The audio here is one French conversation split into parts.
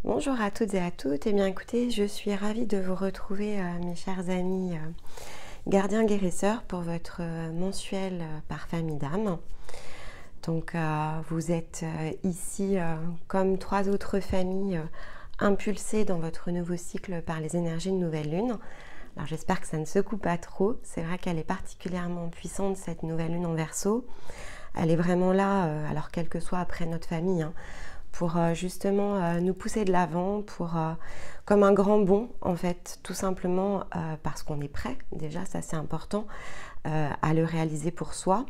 Bonjour à toutes et à toutes. Eh bien écoutez, je suis ravie de vous retrouver mes chers amis gardiens guérisseurs pour votre mensuel par famille d'âme. Donc vous êtes ici comme 3 autres familles impulsées dans votre nouveau cycle par les énergies de nouvelle lune. Alors j'espère que ça ne secoue pas trop. C'est vrai qu'elle est particulièrement puissante cette nouvelle lune en Verseau. Elle est vraiment là, alors quelle que soit après notre famille, hein, pour justement nous pousser de l'avant, pour comme un grand bond en fait, tout simplement parce qu'on est prêt, déjà ça c'est important, à le réaliser pour soi.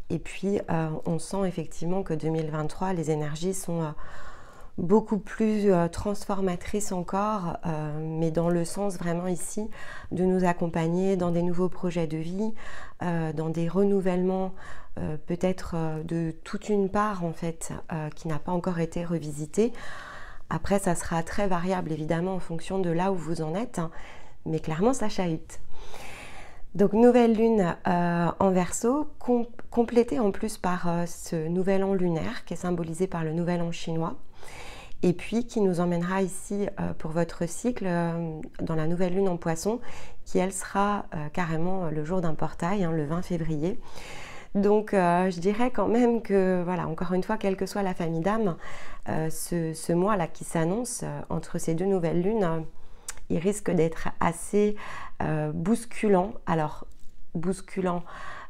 Et puis on sent effectivement que 2023, les énergies sont beaucoup plus transformatrices encore, mais dans le sens vraiment ici de nous accompagner dans des nouveaux projets de vie, dans des renouvellements peut-être de toute une part en fait qui n'a pas encore été revisitée. Après ça sera très variable évidemment en fonction de là où vous en êtes, hein, mais clairement ça chahute. Donc nouvelle lune en Verseau, complétée en plus par ce nouvel an lunaire qui est symbolisé par le nouvel an chinois, et puis qui nous emmènera ici pour votre cycle dans la nouvelle lune en Poisson, qui elle sera carrément le jour d'un portail, hein, le 20 février. Donc je dirais quand même que, voilà, encore une fois, quelle que soit la famille d'âme, ce mois-là qui s'annonce entre ces deux nouvelles lunes, il risque d'être assez bousculant. Alors, bousculant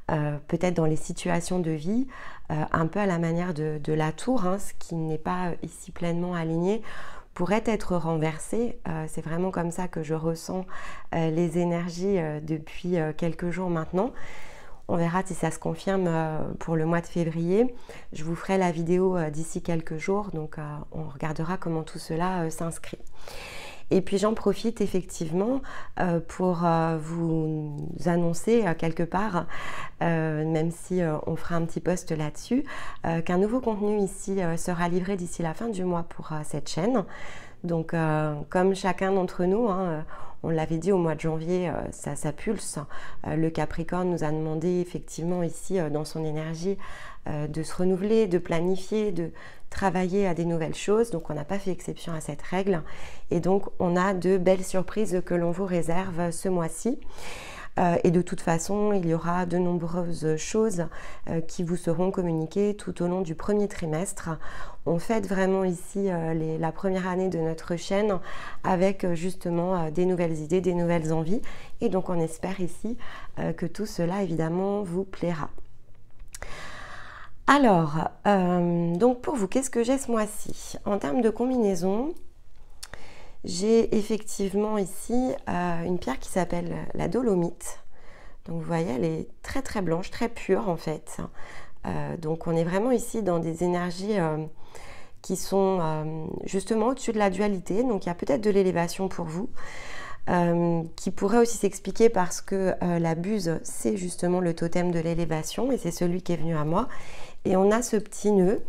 peut-être dans les situations de vie, un peu à la manière de la tour, hein, ce qui n'est pas ici pleinement aligné, pourrait être renversé. C'est vraiment comme ça que je ressens les énergies depuis quelques jours maintenant. On verra si ça se confirme pour le mois de février. Je vous ferai la vidéo d'ici quelques jours, donc on regardera comment tout cela s'inscrit. Et puis j'en profite effectivement pour vous annoncer quelque part, même si on fera un petit post là-dessus, qu'un nouveau contenu ici sera livré d'ici la fin du mois pour cette chaîne. Donc comme chacun d'entre nous, hein, on l'avait dit au mois de janvier, ça pulse. Le Capricorne nous a demandé effectivement ici dans son énergie de se renouveler, de planifier, de travailler à des nouvelles choses. Donc on n'a pas fait exception à cette règle. Et donc on a de belles surprises que l'on vous réserve ce mois-ci. Et de toute façon, il y aura de nombreuses choses qui vous seront communiquées tout au long du premier trimestre. On fête vraiment ici la première année de notre chaîne avec justement des nouvelles idées, des nouvelles envies. Et donc on espère ici que tout cela évidemment vous plaira. Alors, donc pour vous, qu'est-ce que j'ai ce mois-ci? En termes de combinaison, j'ai effectivement ici une pierre qui s'appelle la dolomite. Donc vous voyez, elle est très très blanche, très pure en fait. Donc on est vraiment ici dans des énergies qui sont justement au-dessus de la dualité. Donc il y a peut-être de l'élévation pour vous, qui pourrait aussi s'expliquer parce que la buse, c'est justement le totem de l'élévation et c'est celui qui est venu à moi. Et on a ce petit nœud.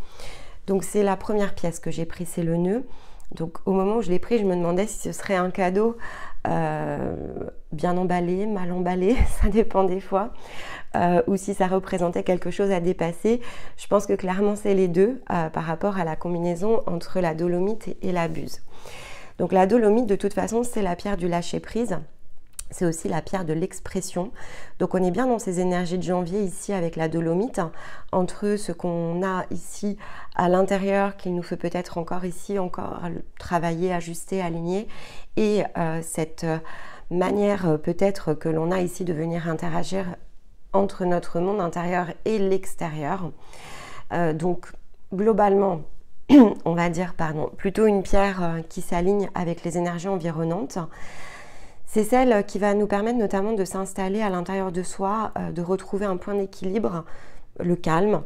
Donc c'est la première pièce que j'ai pris, c'est le nœud. Donc au moment où je l'ai pris, je me demandais si ce serait un cadeau bien emballé, mal emballé, ça dépend des fois, ou si ça représentait quelque chose à dépasser. Je pense que clairement c'est les deux par rapport à la combinaison entre la dolomite et la buse. Donc la dolomite, de toute façon, c'est la pierre du lâcher-prise. C'est aussi la pierre de l'expression. Donc on est bien dans ces énergies de janvier ici avec la dolomite, entre ce qu'on a ici à l'intérieur, qu'il nous fait peut-être encore ici, encore travailler, ajuster, aligner, et cette manière peut-être que l'on a ici de venir interagir entre notre monde intérieur et l'extérieur. Donc globalement, on va dire, plutôt une pierre qui s'aligne avec les énergies environnantes. C'est celle qui va nous permettre notamment de s'installer à l'intérieur de soi, de retrouver un point d'équilibre, le calme,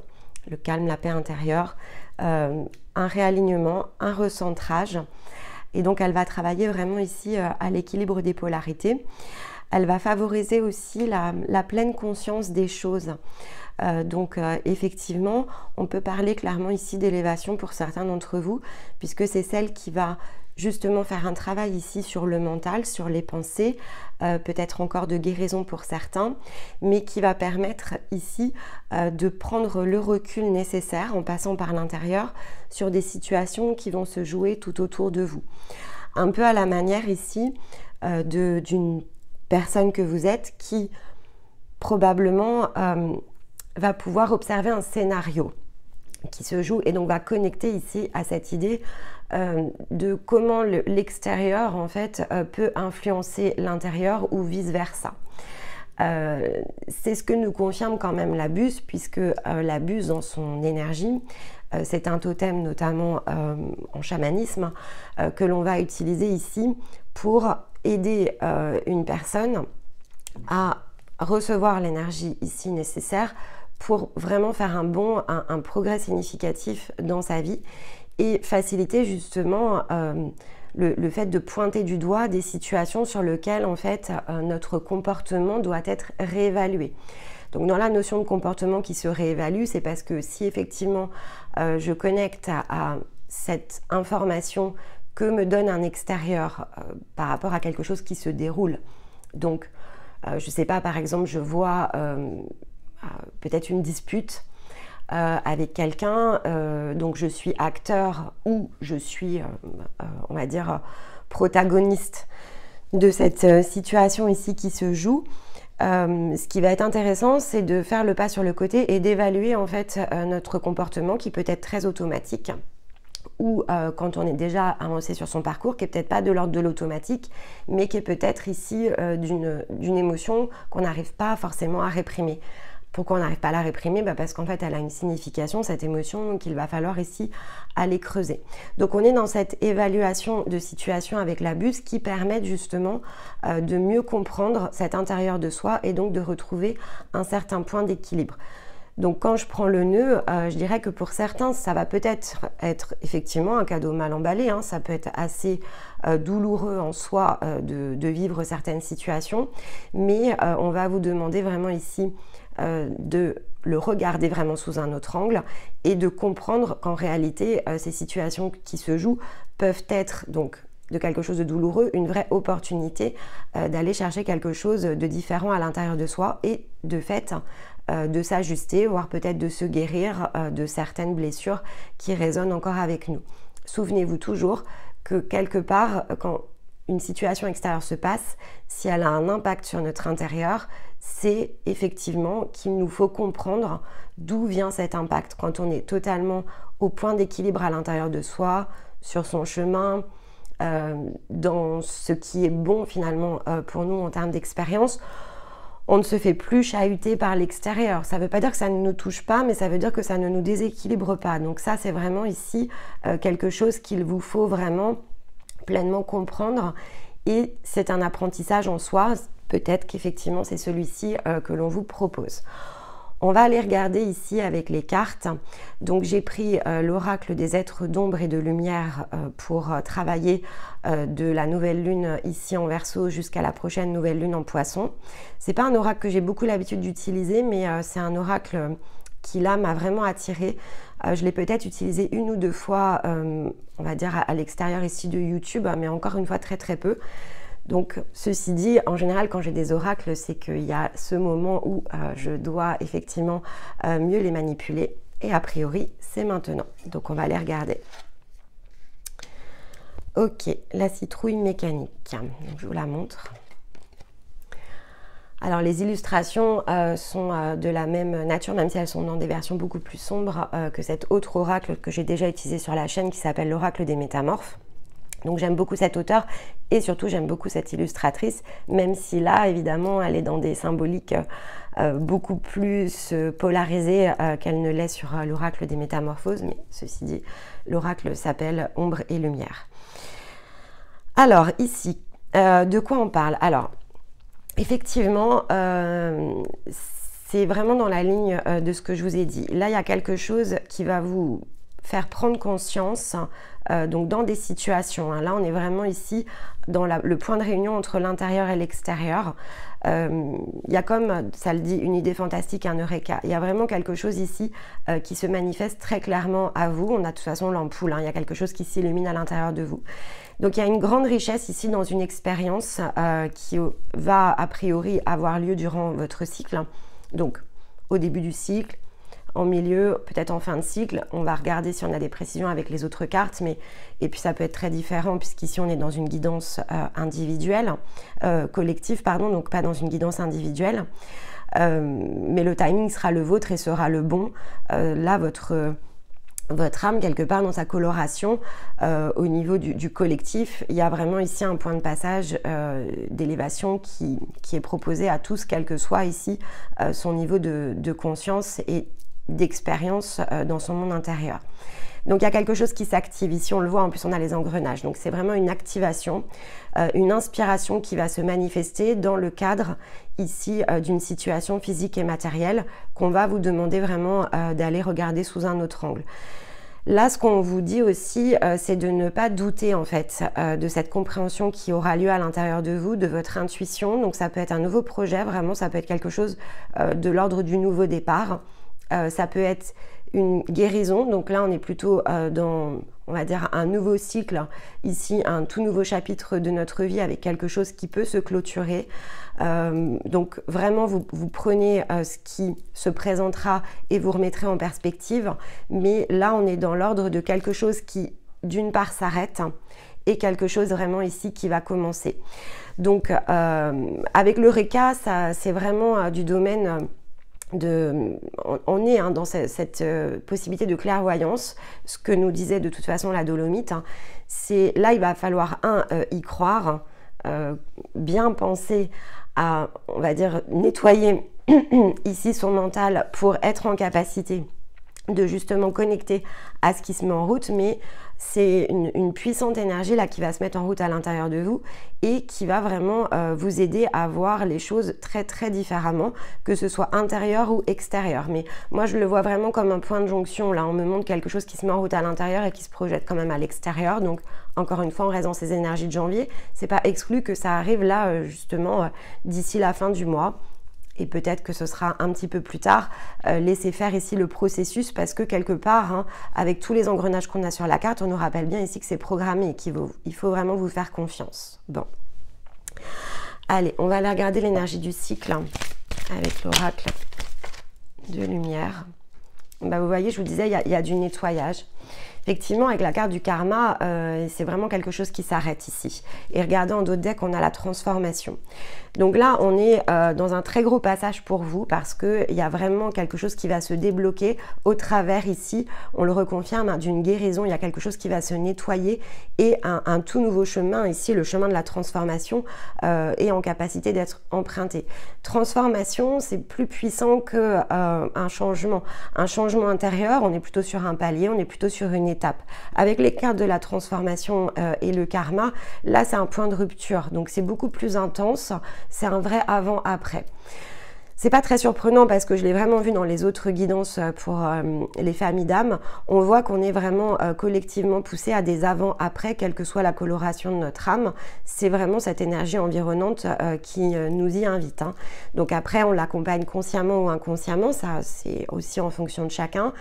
la paix intérieure, un réalignement, un recentrage. Et donc elle va travailler vraiment ici à l'équilibre des polarités. Elle va favoriser aussi la pleine conscience des choses. Effectivement, on peut parler clairement ici d'élévation pour certains d'entre vous, puisque c'est celle qui va justement faire un travail ici sur le mental, sur les pensées, peut-être encore de guérison pour certains, mais qui va permettre ici de prendre le recul nécessaire en passant par l'intérieur sur des situations qui vont se jouer tout autour de vous. Un peu à la manière ici d'une personne que vous êtes qui probablement va pouvoir observer un scénario qui se joue et donc va connecter ici à cette idée de comment l'extérieur en fait peut influencer l'intérieur ou vice versa. C'est ce que nous confirme quand même la buse, puisque la buse dans son énergie, c'est un totem notamment en chamanisme que l'on va utiliser ici pour aider une personne à recevoir l'énergie ici nécessaire pour vraiment faire un progrès significatif dans sa vie et faciliter justement le fait de pointer du doigt des situations sur lesquelles en fait notre comportement doit être réévalué. Donc dans la notion de comportement qui se réévalue, c'est parce que si effectivement je connecte à cette information que me donne un extérieur par rapport à quelque chose qui se déroule, donc je ne sais pas, par exemple, je vois peut-être une dispute avec quelqu'un, donc je suis acteur ou je suis, on va dire, protagoniste de cette situation ici qui se joue. Ce qui va être intéressant, c'est de faire le pas sur le côté et d'évaluer en fait notre comportement qui peut être très automatique ou quand on est déjà avancé sur son parcours, qui est peut-être pas de l'ordre de l'automatique, mais qui est peut-être ici d'une émotion qu'on n'arrive pas forcément à réprimer. Pourquoi on n'arrive pas à la réprimer? Parce qu'en fait, elle a une signification, cette émotion, qu'il va falloir ici aller creuser. Donc, on est dans cette évaluation de situation avec la buse qui permet justement de mieux comprendre cet intérieur de soi et donc de retrouver un certain point d'équilibre. Donc, quand je prends le nœud, je dirais que pour certains, ça va peut-être être effectivement un cadeau mal emballé. Ça peut être assez douloureux en soi de vivre certaines situations, mais on va vous demander vraiment ici de le regarder vraiment sous un autre angle et de comprendre qu'en réalité, ces situations qui se jouent peuvent être donc de quelque chose de douloureux, une vraie opportunité d'aller chercher quelque chose de différent à l'intérieur de soi et de fait de s'ajuster, voire peut-être de se guérir de certaines blessures qui résonnent encore avec nous. Souvenez-vous toujours que quelque part, quand une situation extérieure se passe, si elle a un impact sur notre intérieur, c'est effectivement qu'il nous faut comprendre d'où vient cet impact. Quand on est totalement au point d'équilibre à l'intérieur de soi, sur son chemin, dans ce qui est bon finalement pour nous en termes d'expérience, on ne se fait plus chahuter par l'extérieur. Ça ne veut pas dire que ça ne nous touche pas, mais ça veut dire que ça ne nous déséquilibre pas. Donc ça, c'est vraiment ici quelque chose qu'il vous faut vraiment pleinement comprendre et c'est un apprentissage en soi. Peut-être qu'effectivement c'est celui-ci que l'on vous propose. On va aller regarder ici avec les cartes. Donc j'ai pris l'oracle des êtres d'ombre et de lumière pour travailler de la nouvelle lune ici en Verseau jusqu'à la prochaine nouvelle lune en Poisson. C'est pas un oracle que j'ai beaucoup l'habitude d'utiliser, mais c'est un oracle qui là m'a vraiment attirée. Je l'ai peut-être utilisé une ou deux fois, on va dire à l'extérieur ici de YouTube, mais encore une fois très très peu. Donc ceci dit, en général quand j'ai des oracles, c'est qu'il y a ce moment où je dois effectivement mieux les manipuler et a priori c'est maintenant. Donc on va les regarder. Ok, la citrouille mécanique, donc, je vous la montre. Alors les illustrations sont de la même nature, même si elles sont dans des versions beaucoup plus sombres que cet autre oracle que j'ai déjà utilisé sur la chaîne qui s'appelle l'oracle des métamorphes. Donc j'aime beaucoup cet auteur et surtout j'aime beaucoup cette illustratrice, même si là évidemment elle est dans des symboliques beaucoup plus polarisées qu'elle ne l'est sur l'oracle des métamorphoses, mais ceci dit, l'oracle s'appelle Ombre et Lumière. Alors ici, de quoi on parle? Alors effectivement, c'est vraiment dans la ligne de ce que je vous ai dit. Là, il y a quelque chose qui va vous faire prendre conscience donc dans des situations. Là, on est vraiment ici dans le point de réunion entre l'intérieur et l'extérieur. Il y a comme, ça le dit, une idée fantastique, un eureka. Il y a vraiment quelque chose ici qui se manifeste très clairement à vous. On a de toute façon l'ampoule, il y a quelque chose qui s'illumine à l'intérieur de vous. Donc il y a une grande richesse ici dans une expérience qui va a priori avoir lieu durant votre cycle. Donc au début du cycle, en milieu, peut-être en fin de cycle. On va regarder si on a des précisions avec les autres cartes, et puis ça peut être très différent puisqu'ici on est dans une guidance individuelle, collective, pardon, donc pas dans une guidance individuelle. Mais le timing sera le vôtre et sera le bon. Là, votre âme, quelque part dans sa coloration, au niveau du collectif, il y a vraiment ici un point de passage d'élévation qui est proposé à tous, quel que soit ici son niveau de conscience et d'expérience dans son monde intérieur. Donc il y a quelque chose qui s'active ici, on le voit, en plus on a les engrenages, donc c'est vraiment une activation, une inspiration qui va se manifester dans le cadre ici d'une situation physique et matérielle qu'on va vous demander vraiment d'aller regarder sous un autre angle. Là, ce qu'on vous dit aussi, c'est de ne pas douter en fait de cette compréhension qui aura lieu à l'intérieur de vous, de votre intuition. Donc ça peut être un nouveau projet, vraiment, ça peut être quelque chose de l'ordre du nouveau départ. Ça peut être une guérison, donc là on est plutôt dans, on va dire, un nouveau cycle, ici un tout nouveau chapitre de notre vie avec quelque chose qui peut se clôturer. Donc vraiment vous prenez ce qui se présentera et vous remettrez en perspective, mais là on est dans l'ordre de quelque chose qui d'une part s'arrête et quelque chose vraiment ici qui va commencer. Donc avec l'Eureka, c'est vraiment du domaine on est dans cette possibilité de clairvoyance, ce que nous disait de toute façon la Dolomite, c'est là il va falloir y croire, bien penser à, on va dire, nettoyer ici son mental pour être en capacité de justement connecter à ce qui se met en route, mais c'est une puissante énergie là qui va se mettre en route à l'intérieur de vous et qui va vraiment vous aider à voir les choses très très différemment, que ce soit intérieur ou extérieur. Mais moi je le vois vraiment comme un point de jonction. Là on me montre quelque chose qui se met en route à l'intérieur et qui se projette quand même à l'extérieur. Donc encore une fois, en raison de ces énergies de janvier, c'est pas exclu que ça arrive là justement d'ici la fin du mois. Et peut-être que ce sera un petit peu plus tard. Laissez faire ici le processus parce que quelque part, avec tous les engrenages qu'on a sur la carte, on nous rappelle bien ici que c'est programmé et qu'il faut vraiment vous faire confiance. Bon. Allez, on va aller regarder l'énergie du cycle avec l'oracle de lumière. Bah, vous voyez, je vous disais, il y a du nettoyage. Effectivement, avec la carte du karma, c'est vraiment quelque chose qui s'arrête ici. Et regardez en d'autres decks, on a la transformation. Donc là, on est dans un très gros passage pour vous parce qu'il y a vraiment quelque chose qui va se débloquer au travers ici, on le reconfirme, d'une guérison. Il y a quelque chose qui va se nettoyer et un tout nouveau chemin ici, le chemin de la transformation est en capacité d'être emprunté. Transformation, c'est plus puissant qu'un changement. Un changement intérieur, on est plutôt sur un palier, on est plutôt sur une étape. Avec les cartes de la transformation et le karma, là c'est un point de rupture, donc c'est beaucoup plus intense, c'est un vrai avant-après. C'est pas très surprenant parce que je l'ai vraiment vu dans les autres guidances pour les familles d'âmes. On voit qu'on est vraiment collectivement poussé à des avant-après, quelle que soit la coloration de notre âme. C'est vraiment cette énergie environnante qui nous y invite. Donc après, on l'accompagne consciemment ou inconsciemment. Ça, c'est aussi en fonction de chacun.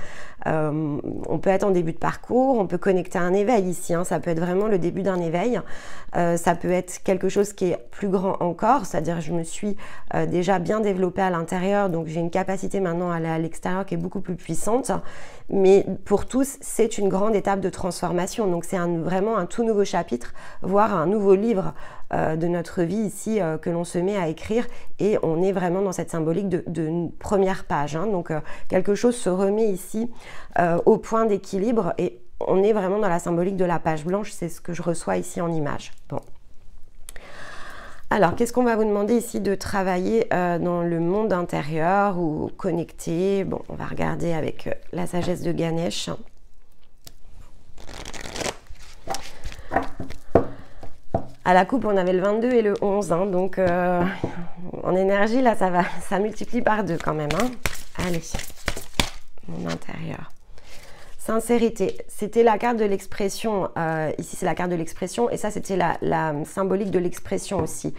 On peut être en début de parcours, on peut connecter un éveil ici. Ça peut être vraiment le début d'un éveil. Ça peut être quelque chose qui est plus grand encore, c'est-à-dire je me suis déjà bien développée à l'intérieur, donc j'ai une capacité maintenant à aller à l'extérieur qui est beaucoup plus puissante, mais pour tous c'est une grande étape de transformation, donc c'est vraiment un tout nouveau chapitre, voire un nouveau livre de notre vie ici que l'on se met à écrire, et on est vraiment dans cette symbolique de première page, donc quelque chose se remet ici au point d'équilibre et on est vraiment dans la symbolique de la page blanche, c'est ce que je reçois ici en image. Bon. Alors, qu'est-ce qu'on va vous demander ici de travailler dans le monde intérieur ou connecté? Bon, on va regarder avec la sagesse de Ganesh. À la coupe, on avait le 22 et le 11, donc en énergie, là, ça multiplie par 2 quand même. Allez, mon intérieur. sincérité, c'était la carte de l'expression. Ici, c'est la carte de l'expression et ça, c'était la symbolique de l'expression aussi.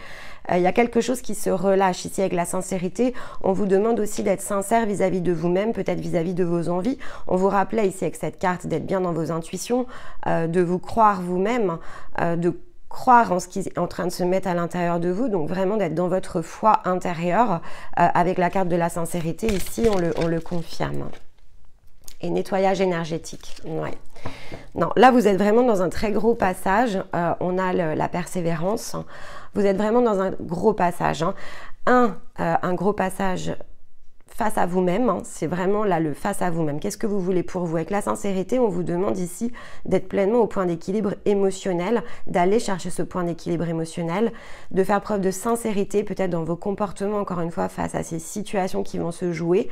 Il y a quelque chose qui se relâche ici avec la sincérité. On vous demande aussi d'être sincère vis-à-vis de vous-même, peut-être vis-à-vis de vos envies. On vous rappelait ici avec cette carte d'être bien dans vos intuitions, de vous croire vous-même, de croire en ce qui est en train de se mettre à l'intérieur de vous, donc vraiment d'être dans votre foi intérieure. Avec la carte de la sincérité, ici, on le confirme. Et nettoyage énergétique. Ouais. Non, là, vous êtes vraiment dans un très gros passage. On a la persévérance. Vous êtes vraiment dans un gros passage. Hein. Un gros passage face à vous-même, hein, c'est vraiment là le face à vous-même. Qu'est-ce que vous voulez pour vous? Avec la sincérité, on vous demande ici d'être pleinement au point d'équilibre émotionnel, d'aller chercher ce point d'équilibre émotionnel, de faire preuve de sincérité peut-être dans vos comportements, encore une fois, face à ces situations qui vont se jouer,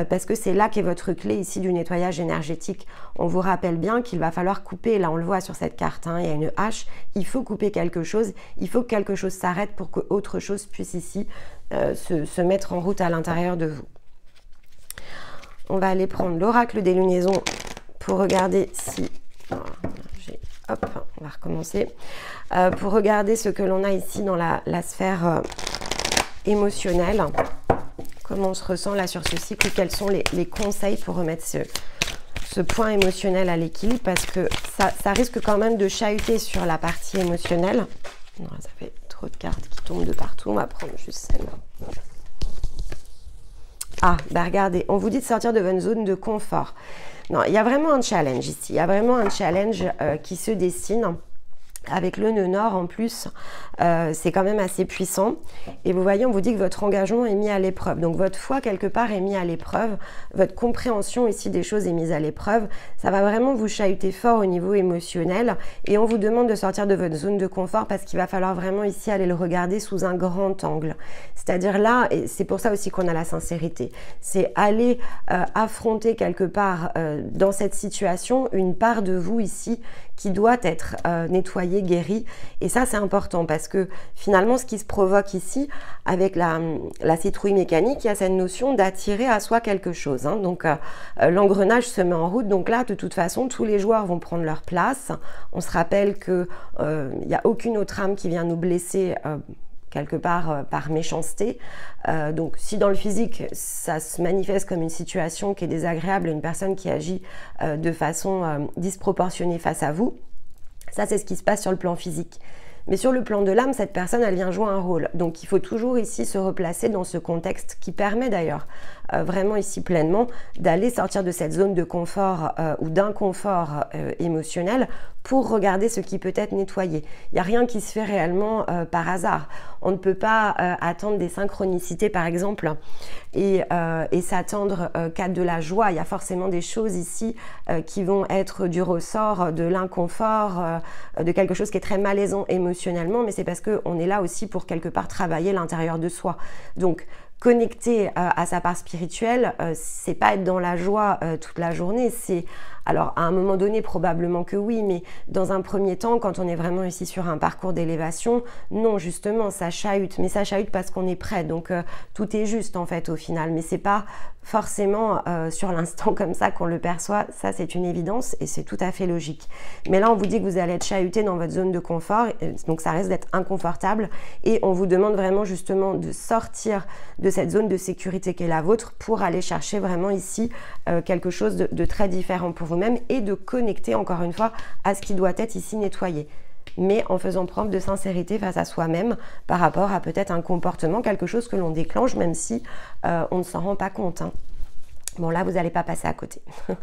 parce que c'est là qu'est votre clé ici du nettoyage énergétique. On vous rappelle bien qu'il va falloir couper, là on le voit sur cette carte, hein, il y a une hache, il faut couper quelque chose, il faut que quelque chose s'arrête pour que autre chose puisse ici se mettre en route à l'intérieur de vous. On va aller prendre l'oracle des lunaisons pour regarder si... Hop, on va recommencer. Pour regarder ce que l'on a ici dans la sphère émotionnelle. Comment on se ressent là sur ce cycle, quels sont les conseils pour remettre ce point émotionnel à l'équilibre, parce que ça risque quand même de chahuter sur la partie émotionnelle. Non, ça fait trop de cartes qui tombent de partout. On va prendre juste celle-là. Ah, bah regardez, on vous dit de sortir de votre zone de confort. Non, il y a vraiment un challenge ici. Il y a vraiment un challenge qui se dessine. Avec le nœud nord en plus, c'est quand même assez puissant. Et vous voyez, on vous dit que votre engagement est mis à l'épreuve. Donc votre foi, quelque part, est mise à l'épreuve. Votre compréhension ici des choses est mise à l'épreuve. Ça va vraiment vous chahuter fort au niveau émotionnel. Et on vous demande de sortir de votre zone de confort parce qu'il va falloir vraiment ici aller le regarder sous un grand angle. C'est-à-dire là, et c'est pour ça aussi qu'on a la sincérité, c'est aller affronter quelque part dans cette situation une part de vous ici qui doit être nettoyée, guérie. Et ça, c'est important parce que finalement, ce qui se provoque ici, avec la citrouille mécanique, il y a cette notion d'attirer à soi quelque chose. Hein. Donc, l'engrenage se met en route. Donc là, de toute façon, tous les joueurs vont prendre leur place. On se rappelle qu'il n'y a aucune autre âme qui vient nous blesser quelque part par méchanceté. Donc si dans le physique, ça se manifeste comme une situation qui est désagréable, une personne qui agit de façon disproportionnée face à vous, ça c'est ce qui se passe sur le plan physique. Mais sur le plan de l'âme, cette personne, elle vient jouer un rôle. Donc il faut toujours ici se replacer dans ce contexte qui permet d'ailleurs vraiment ici pleinement d'aller sortir de cette zone de confort ou d'inconfort émotionnel pour regarder ce qui peut être nettoyé. Il n'y a rien qui se fait réellement par hasard. On ne peut pas attendre des synchronicités par exemple et s'attendre qu'à de la joie. Il y a forcément des choses ici qui vont être du ressort de l'inconfort, de quelque chose qui est très malaisant émotionnellement, mais c'est parce qu'on est là aussi pour quelque part travailler l'intérieur de soi. Donc connecter à sa part spirituelle, c'est pas être dans la joie toute la journée, c'est alors à un moment donné probablement que oui, mais dans un premier temps, quand on est vraiment ici sur un parcours d'élévation, non justement ça chahute, mais ça chahute parce qu'on est prêt, donc tout est juste en fait au final, mais c'est pas forcément sur l'instant comme ça qu'on le perçoit, ça c'est une évidence et c'est tout à fait logique. Mais là on vous dit que vous allez être chahuté dans votre zone de confort, donc ça risque d'être inconfortable et on vous demande vraiment justement de sortir de cette zone de sécurité qui est la vôtre pour aller chercher vraiment ici quelque chose de très différent pour vous-même et de connecter encore une fois à ce qui doit être ici nettoyé, mais en faisant preuve de sincérité face à soi-même par rapport à peut-être un comportement, quelque chose que l'on déclenche même si on ne s'en rend pas compte. Hein. Bon là vous n'allez pas passer à côté, vous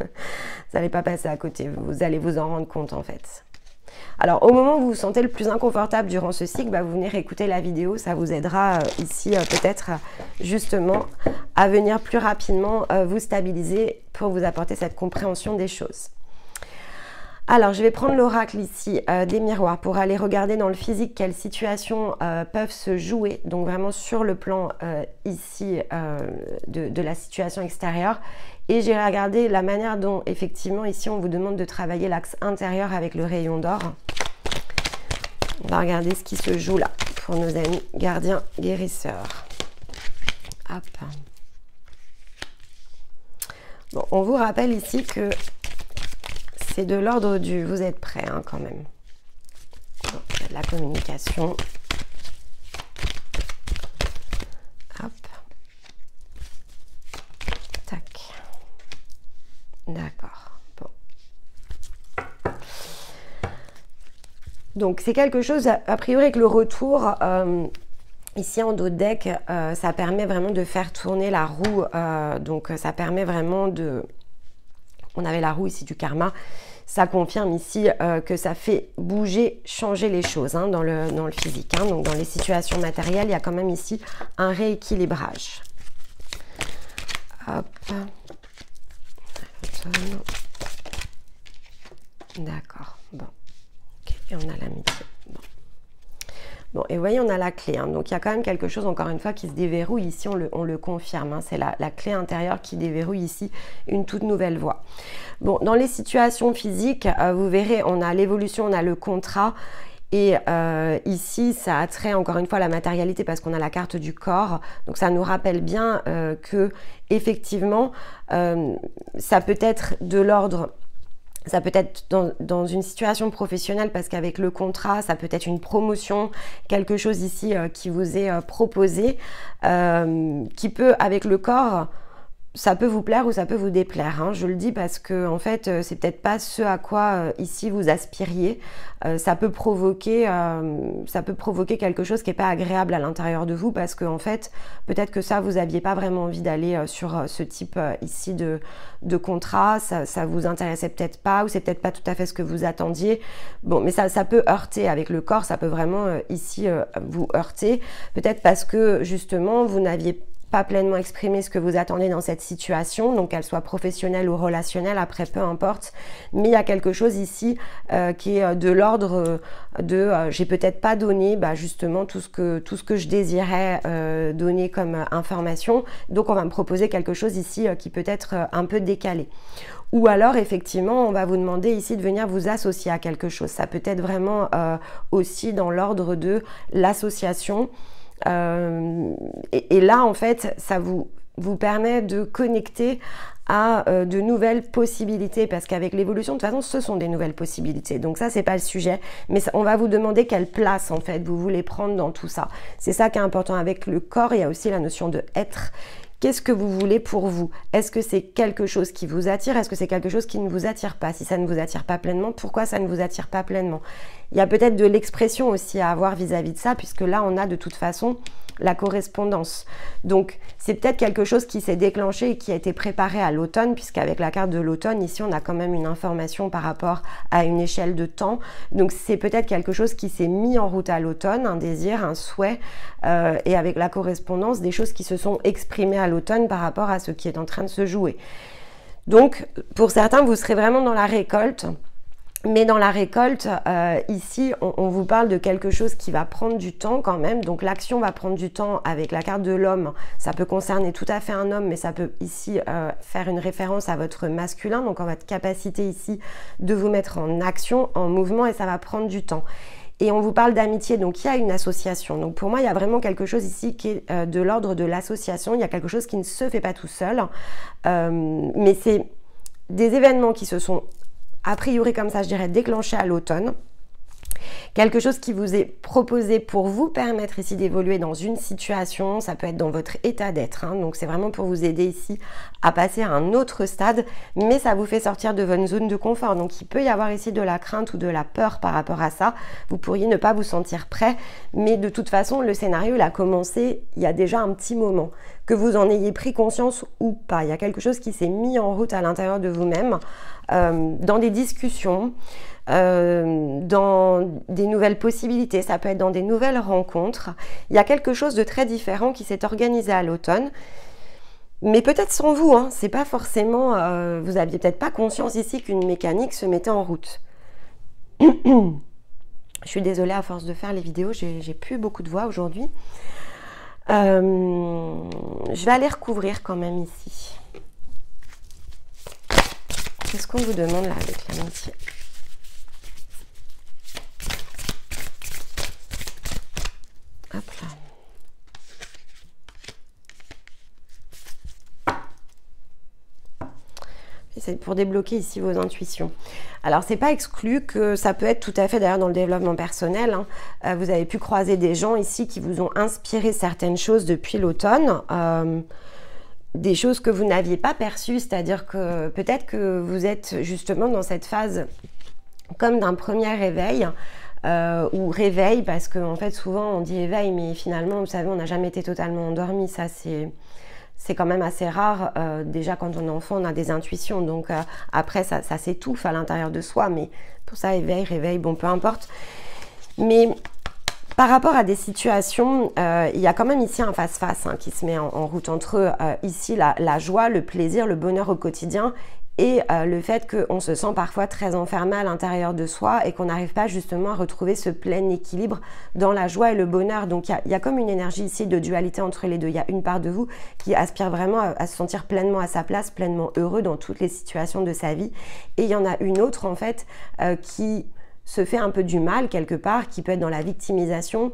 n'allez pas passer à côté, vous allez vous en rendre compte en fait. Alors au moment où vous vous sentez le plus inconfortable durant ce cycle, bah, vous venez réécouter la vidéo, ça vous aidera ici peut-être justement à venir plus rapidement vous stabiliser pour vous apporter cette compréhension des choses. Alors je vais prendre l'oracle ici des miroirs pour aller regarder dans le physique quelles situations peuvent se jouer, donc vraiment sur le plan ici de la situation extérieure. Et j'ai regardé la manière dont, effectivement, ici, on vous demande de travailler l'axe intérieur avec le rayon d'or. On va regarder ce qui se joue là, pour nos amis gardiens guérisseurs. Hop. Bon, on vous rappelle ici que c'est de l'ordre du... Vous êtes prêts hein, quand même. Bon, il y a de la communication. Hop. Tac. D'accord. Bon. Donc c'est quelque chose, a priori avec le retour... Ici en dos de deck, ça permet vraiment de faire tourner la roue, donc ça permet vraiment de... On avait la roue ici du karma, ça confirme ici que ça fait bouger, changer les choses hein, dans le physique. Hein, donc dans les situations matérielles, il y a quand même ici un rééquilibrage. Hop. D'accord, bon. Okay. Et on a l'amitié. Bon. Bon, et vous voyez, on a la clé. Hein. Donc, il y a quand même quelque chose, encore une fois, qui se déverrouille. Ici, on le confirme. Hein. C'est la clé intérieure qui déverrouille ici une toute nouvelle voie. Bon, dans les situations physiques, vous verrez, on a l'évolution, on a le contrat. Et ici, ça a trait, encore une fois, à la matérialité parce qu'on a la carte du corps. Donc, ça nous rappelle bien que, effectivement, ça peut être de l'ordre... Ça peut être dans une situation professionnelle parce qu'avec le contrat, ça peut être une promotion, quelque chose ici qui vous est proposé, qui peut, avec le corps, ça peut vous plaire ou ça peut vous déplaire. Hein. Je le dis parce que en fait, c'est peut-être pas ce à quoi ici vous aspiriez. Ça peut provoquer quelque chose qui n'est pas agréable à l'intérieur de vous parce que en fait, peut-être que ça, vous n'aviez pas vraiment envie d'aller sur ce type ici de contrat. Ça vous intéressait peut-être pas ou c'est peut-être pas tout à fait ce que vous attendiez. Bon, mais ça peut heurter avec le corps. Ça peut vraiment ici vous heurter. Peut-être parce que justement, vous n'aviez pas pleinement exprimé ce que vous attendez dans cette situation, donc qu'elle soit professionnelle ou relationnelle, après peu importe, mais il y a quelque chose ici qui est de l'ordre de j'ai peut-être pas donné justement tout ce que je désirais donner comme information, donc on va me proposer quelque chose ici qui peut être un peu décalé. Ou alors, effectivement, on va vous demander ici de venir vous associer à quelque chose. Ça peut être vraiment aussi dans l'ordre de l'association. Et là, en fait, ça vous permet de connecter à de nouvelles possibilités parce qu'avec l'évolution, de toute façon, ce sont des nouvelles possibilités. Donc ça, c'est pas le sujet, mais on va vous demander quelle place, en fait, vous voulez prendre dans tout ça. C'est ça qui est important avec le corps. Il y a aussi la notion de être. Qu'est-ce que vous voulez pour vous? Est-ce que c'est quelque chose qui vous attire? Est-ce que c'est quelque chose qui ne vous attire pas? Si ça ne vous attire pas pleinement, pourquoi ça ne vous attire pas pleinement? Il y a peut-être de l'expression aussi à avoir vis-à-vis de ça, puisque là, on a de toute façon la correspondance. Donc, c'est peut-être quelque chose qui s'est déclenché et qui a été préparé à l'automne, puisqu'avec la carte de l'automne, ici, on a quand même une information par rapport à une échelle de temps. Donc, c'est peut-être quelque chose qui s'est mis en route à l'automne, un désir, un souhait, et avec la correspondance, des choses qui se sont exprimées à l'automne par rapport à ce qui est en train de se jouer. Donc, pour certains, vous serez vraiment dans la récolte. Mais dans la récolte, ici, on vous parle de quelque chose qui va prendre du temps quand même. Donc l'action va prendre du temps avec la carte de l'homme. Ça peut concerner tout à fait un homme, mais ça peut ici faire une référence à votre masculin, donc en votre capacité ici de vous mettre en action, en mouvement, et ça va prendre du temps. Et on vous parle d'amitié, donc il y a une association. Donc pour moi, il y a vraiment quelque chose ici qui est de l'ordre de l'association. Il y a quelque chose qui ne se fait pas tout seul, mais c'est des événements qui se sont a priori, comme ça, je dirais, déclenché à l'automne. Quelque chose qui vous est proposé pour vous permettre ici d'évoluer dans une situation, ça peut être dans votre état d'être, hein, donc c'est vraiment pour vous aider ici à passer à un autre stade, mais ça vous fait sortir de votre zone de confort, donc il peut y avoir ici de la crainte ou de la peur par rapport à ça, vous pourriez ne pas vous sentir prêt, mais de toute façon le scénario il a commencé il y a déjà un petit moment, que vous en ayez pris conscience ou pas, il y a quelque chose qui s'est mis en route à l'intérieur de vous-même, dans des discussions, dans des nouvelles possibilités, ça peut être dans des nouvelles rencontres. Il y a quelque chose de très différent qui s'est organisé à l'automne, mais peut-être sans vous, hein. C'est pas forcément, vous aviez peut-être pas conscience ici qu'une mécanique se mettait en route. Je suis désolée, à force de faire les vidéos, j'ai plus beaucoup de voix aujourd'hui. Je vais aller recouvrir quand même ici. Qu'est-ce qu'on vous demande là avec l'amitié? Hop là. C'est pour débloquer ici vos intuitions. Alors, c'est pas exclu que ça peut être tout à fait d'ailleurs dans le développement personnel. Hein. Vous avez pu croiser des gens ici qui vous ont inspiré certaines choses depuis l'automne. Des choses que vous n'aviez pas perçues, c'est-à-dire que peut-être que vous êtes justement dans cette phase comme d'un premier réveil, ou réveil, parce qu'en fait souvent on dit éveil, mais finalement vous savez on n'a jamais été totalement endormi, ça c'est quand même assez rare. Déjà quand on est enfant on a des intuitions, donc après ça s'étouffe à l'intérieur de soi, mais pour ça éveil, réveil, bon peu importe. Mais par rapport à des situations, il y a quand même ici un face-face hein, qui se met en route entre ici la joie, le plaisir, le bonheur au quotidien et le fait qu'on se sent parfois très enfermé à l'intérieur de soi et qu'on n'arrive pas justement à retrouver ce plein équilibre dans la joie et le bonheur. Donc il y a comme une énergie ici de dualité entre les deux. Il y a une part de vous qui aspire vraiment à se sentir pleinement à sa place, pleinement heureux dans toutes les situations de sa vie. Et il y en a une autre en fait qui se fait un peu du mal quelque part, qui peut être dans la victimisation,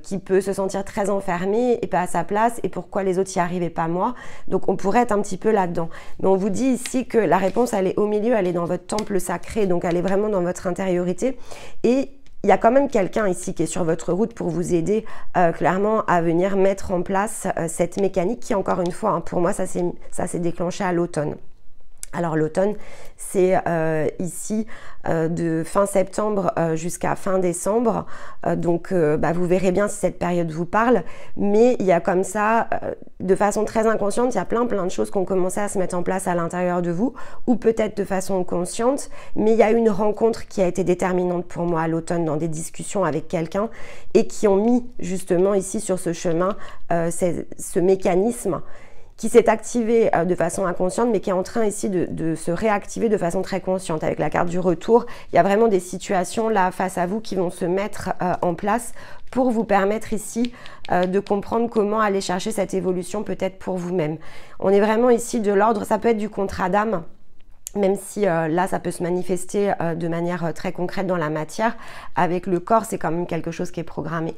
qui peut se sentir très enfermé et pas à sa place, et pourquoi les autres y arrivaient pas moi. Donc on pourrait être un petit peu là-dedans. Mais on vous dit ici que la réponse elle est au milieu, elle est dans votre temple sacré, donc elle est vraiment dans votre intériorité. Et il y a quand même quelqu'un ici qui est sur votre route pour vous aider clairement à venir mettre en place cette mécanique qui, encore une fois, hein, pour moi, ça s'est déclenché à l'automne. Alors l'automne, c'est ici de fin septembre jusqu'à fin décembre, donc vous verrez bien si cette période vous parle, mais il y a comme ça, de façon très inconsciente, il y a plein de choses qui ont commencé à se mettre en place à l'intérieur de vous, ou peut-être de façon consciente, mais il y a une rencontre qui a été déterminante pour moi à l'automne dans des discussions avec quelqu'un et qui ont mis justement ici sur ce chemin ce mécanisme qui s'est activé de façon inconsciente, mais qui est en train ici de se réactiver de façon très consciente. Avec la carte du retour, il y a vraiment des situations là face à vous qui vont se mettre en place pour vous permettre ici de comprendre comment aller chercher cette évolution peut-être pour vous-même. On est vraiment ici de l'ordre, ça peut être du contrat d'âme, même si là ça peut se manifester de manière très concrète dans la matière. Avec le corps, c'est quand même quelque chose qui est programmé.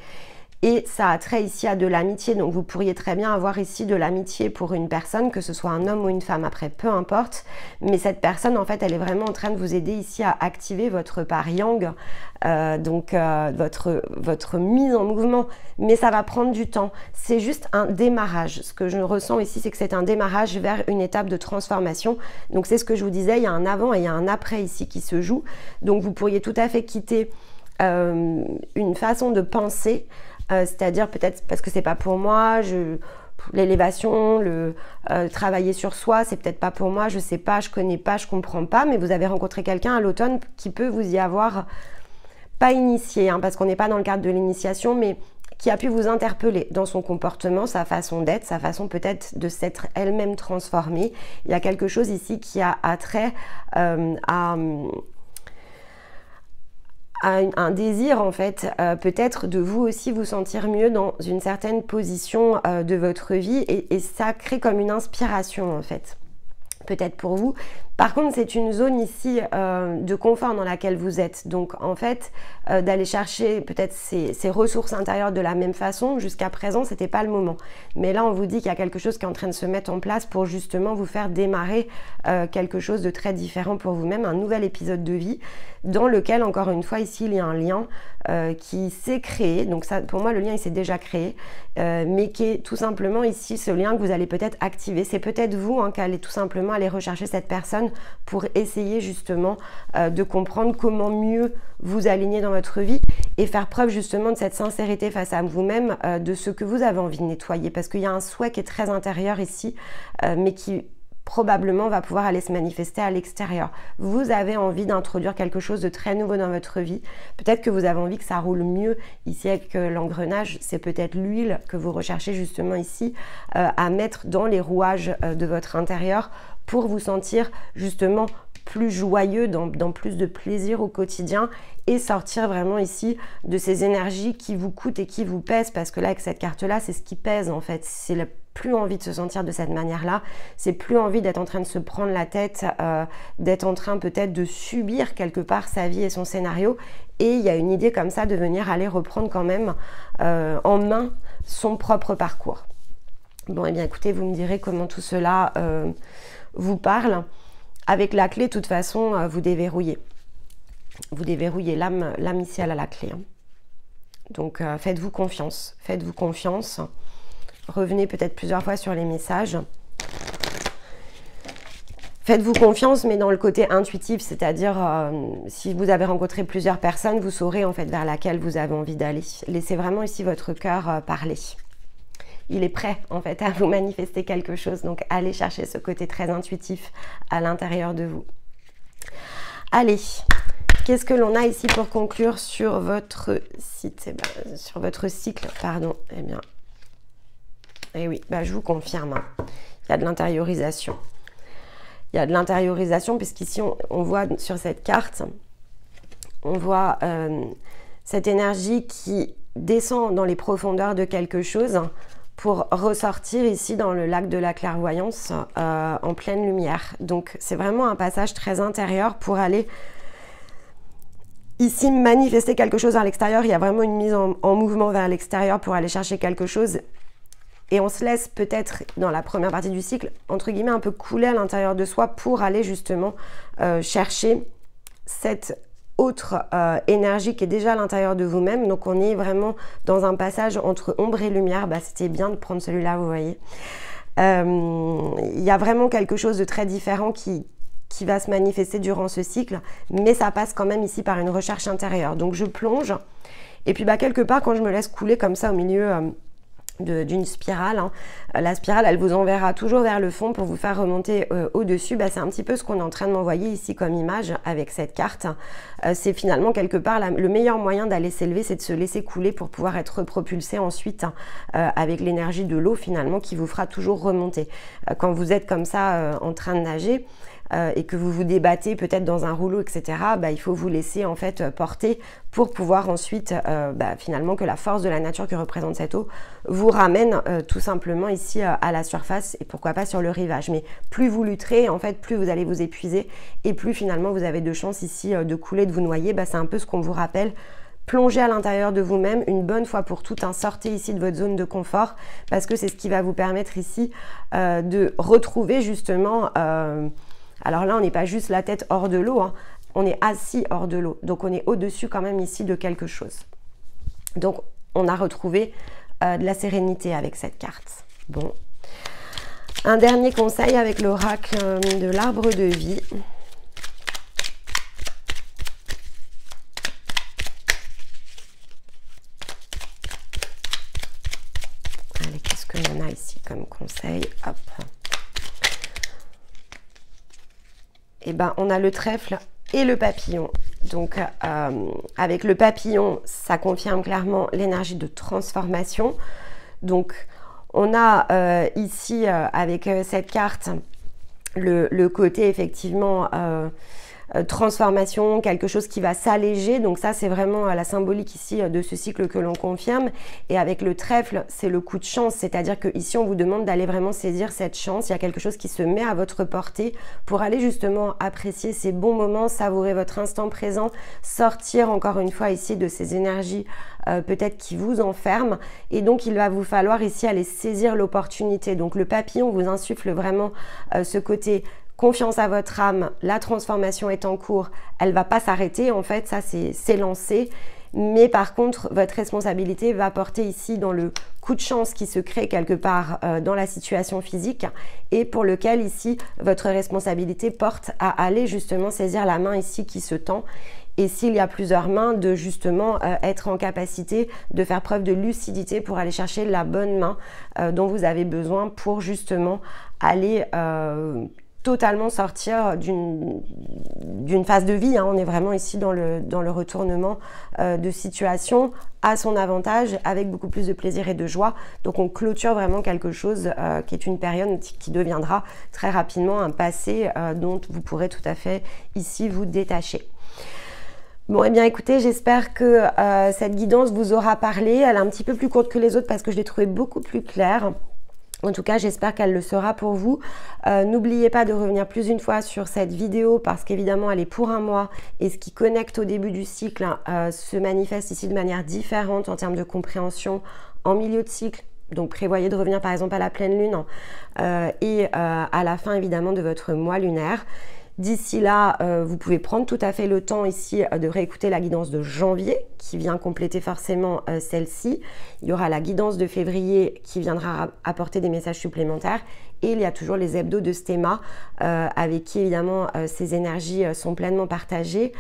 Et ça a trait ici à de l'amitié, donc vous pourriez très bien avoir ici de l'amitié pour une personne, que ce soit un homme ou une femme, après peu importe, mais cette personne en fait elle est vraiment en train de vous aider ici à activer votre part yang, votre mise en mouvement, mais ça va prendre du temps, c'est juste un démarrage. Ce que je ressens ici, c'est que c'est un démarrage vers une étape de transformation, donc c'est ce que je vous disais, il y a un avant et il y a un après ici qui se joue, donc vous pourriez tout à fait quitter une façon de penser, c'est-à-dire peut-être parce que c'est pas pour moi, l'élévation, travailler sur soi, c'est peut-être pas pour moi, je sais pas, je connais pas, je comprends pas, mais vous avez rencontré quelqu'un à l'automne qui peut vous y avoir pas initié, hein, parce qu'on n'est pas dans le cadre de l'initiation, mais qui a pu vous interpeller dans son comportement, sa façon d'être, sa façon peut-être de s'être elle-même transformée. Il y a quelque chose ici qui a trait à un désir en fait, peut-être de vous aussi vous sentir mieux dans une certaine position de votre vie, et ça crée comme une inspiration en fait, peut-être pour vous. Par contre, c'est une zone ici de confort dans laquelle vous êtes. Donc, en fait, d'aller chercher peut-être ces ressources intérieures de la même façon, jusqu'à présent, c'était pas le moment. Mais là, on vous dit qu'il y a quelque chose qui est en train de se mettre en place pour justement vous faire démarrer quelque chose de très différent pour vous-même, un nouvel épisode de vie dans lequel, encore une fois, ici, il y a un lien qui s'est créé. Donc, ça, pour moi, le lien, il s'est déjà créé, mais qui est tout simplement ici ce lien que vous allez peut-être activer. C'est peut-être vous qui allez tout simplement aller rechercher cette personne pour essayer justement de comprendre comment mieux vous aligner dans votre vie et faire preuve justement de cette sincérité face à vous-même, de ce que vous avez envie de nettoyer, parce qu'il y a un souhait qui est très intérieur ici, mais qui probablement va pouvoir aller se manifester à l'extérieur. Vous avez envie d'introduire quelque chose de très nouveau dans votre vie. Peut-être que vous avez envie que ça roule mieux. Ici avec l'engrenage, c'est peut-être l'huile que vous recherchez justement ici à mettre dans les rouages de votre intérieur pour vous sentir justement plus joyeux, dans plus de plaisir au quotidien, et sortir vraiment ici de ces énergies qui vous coûtent et qui vous pèsent, parce que là avec cette carte là c'est ce qui pèse en fait, c'est plus envie de se sentir de cette manière là, c'est plus envie d'être en train de se prendre la tête, d'être en train peut-être de subir quelque part sa vie et son scénario, et il y a une idée comme ça de venir aller reprendre quand même en main son propre parcours. Bon, et bien écoutez, vous me direz comment tout cela vous parle. Avec la clé, de toute façon, vous déverrouillez. Vous déverrouillez l'âme ici, elle a la clé. Hein. Donc, faites-vous confiance. Faites-vous confiance. Revenez peut-être plusieurs fois sur les messages. Faites-vous confiance, mais dans le côté intuitif, c'est-à-dire si vous avez rencontré plusieurs personnes, vous saurez en fait vers laquelle vous avez envie d'aller. Laissez vraiment ici votre cœur parler. Il est prêt en fait à vous manifester quelque chose, donc allez chercher ce côté très intuitif à l'intérieur de vous. Allez, qu'est-ce que l'on a ici pour conclure sur votre site, sur votre cycle, pardon. Eh bien, oui, je vous confirme, hein, il y a de l'intériorisation. Il y a de l'intériorisation puisqu'ici on voit sur cette carte, on voit cette énergie qui descend dans les profondeurs de quelque chose pour ressortir ici dans le lac de la clairvoyance en pleine lumière. Donc c'est vraiment un passage très intérieur pour aller ici manifester quelque chose à l'extérieur. Il y a vraiment une mise en mouvement vers l'extérieur pour aller chercher quelque chose. Et on se laisse peut-être, dans la première partie du cycle, entre guillemets, un peu couler à l'intérieur de soi pour aller justement chercher cette autre énergie qui est déjà à l'intérieur de vous-même. Donc on est vraiment dans un passage entre ombre et lumière. C'était bien de prendre celui-là, vous voyez. Il y a vraiment quelque chose de très différent qui va se manifester durant ce cycle, mais ça passe quand même ici par une recherche intérieure. Donc je plonge, et puis quelque part, quand je me laisse couler comme ça au milieu d'une spirale, hein, la spirale elle vous enverra toujours vers le fond pour vous faire remonter au-dessus. C'est un petit peu ce qu'on est en train de m'envoyer ici comme image avec cette carte. C'est finalement quelque part le meilleur moyen d'aller s'élever, c'est de se laisser couler pour pouvoir être propulsé ensuite avec l'énergie de l'eau finalement qui vous fera toujours remonter. Quand vous êtes comme ça en train de nager, et que vous vous débattez peut-être dans un rouleau, etc., il faut vous laisser en fait porter pour pouvoir ensuite finalement que la force de la nature que représente cette eau vous ramène tout simplement ici à la surface et pourquoi pas sur le rivage. Mais plus vous lutterez, en fait, plus vous allez vous épuiser et plus finalement vous avez de chances ici de couler, de vous noyer. C'est un peu ce qu'on vous rappelle. Plongez à l'intérieur de vous-même une bonne fois pour toutes, sortez ici de votre zone de confort parce que c'est ce qui va vous permettre ici de retrouver justement... alors là, on n'est pas juste la tête hors de l'eau, hein. On est assis hors de l'eau. Donc, on est au-dessus quand même ici de quelque chose. Donc, on a retrouvé de la sérénité avec cette carte. Bon. Un dernier conseil avec l'oracle de l'arbre de vie. Allez, qu'est-ce que l'on a ici comme conseil? Hop. On a le trèfle et le papillon. Donc, avec le papillon, ça confirme clairement l'énergie de transformation. Donc, on a ici, avec cette carte, le côté effectivement transformation, quelque chose qui va s'alléger. Donc ça, c'est vraiment la symbolique ici de ce cycle que l'on confirme. Et avec le trèfle, c'est le coup de chance. C'est-à-dire que ici, on vous demande d'aller vraiment saisir cette chance. Il y a quelque chose qui se met à votre portée pour aller justement apprécier ces bons moments, savourer votre instant présent, sortir encore une fois ici de ces énergies peut-être qui vous enferment. Et donc, il va vous falloir ici aller saisir l'opportunité. Donc, le papillon vous insuffle vraiment ce côté confiance à votre âme, la transformation est en cours, elle ne va pas s'arrêter, en fait, ça c'est lancé. Mais par contre, votre responsabilité va porter ici dans le coup de chance qui se crée quelque part dans la situation physique et pour lequel ici, votre responsabilité porte à aller justement saisir la main ici qui se tend. Et s'il y a plusieurs mains, de justement être en capacité de faire preuve de lucidité pour aller chercher la bonne main dont vous avez besoin pour justement aller... totalement sortir d'une phase de vie, hein. On est vraiment ici dans le retournement de situation à son avantage avec beaucoup plus de plaisir et de joie. Donc on clôture vraiment quelque chose qui est une période qui deviendra très rapidement un passé dont vous pourrez tout à fait ici vous détacher. Bon, eh bien écoutez, j'espère que cette guidance vous aura parlé. Elle est un petit peu plus courte que les autres parce que je l'ai trouvée beaucoup plus claire. En tout cas, j'espère qu'elle le sera pour vous. N'oubliez pas de revenir plus d'une fois sur cette vidéo parce qu'évidemment, elle est pour un mois et ce qui connecte au début du cycle se manifeste ici de manière différente en termes de compréhension en milieu de cycle. Donc, prévoyez de revenir par exemple à la pleine lune et à la fin évidemment de votre mois lunaire. D'ici là, vous pouvez prendre tout à fait le temps ici de réécouter la guidance de janvier qui vient compléter forcément celle-ci. Il y aura la guidance de février qui viendra apporter des messages supplémentaires. Et il y a toujours les hebdos de Stéma avec qui évidemment ces énergies sont pleinement partagées,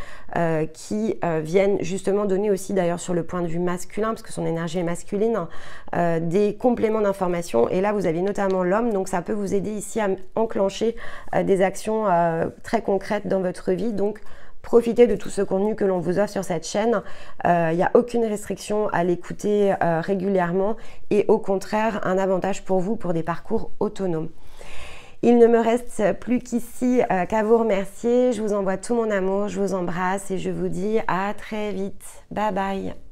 qui viennent justement donner aussi d'ailleurs sur le point de vue masculin, parce que son énergie est masculine, des compléments d'informations. Et là vous avez notamment l'homme, donc ça peut vous aider ici à enclencher des actions très concrètes dans votre vie. Donc profitez de tout ce contenu que l'on vous offre sur cette chaîne. Il n'y a aucune restriction à l'écouter régulièrement et au contraire un avantage pour vous pour des parcours autonomes. Il ne me reste plus qu'ici qu'à vous remercier. Je vous envoie tout mon amour, je vous embrasse et je vous dis à très vite. Bye bye.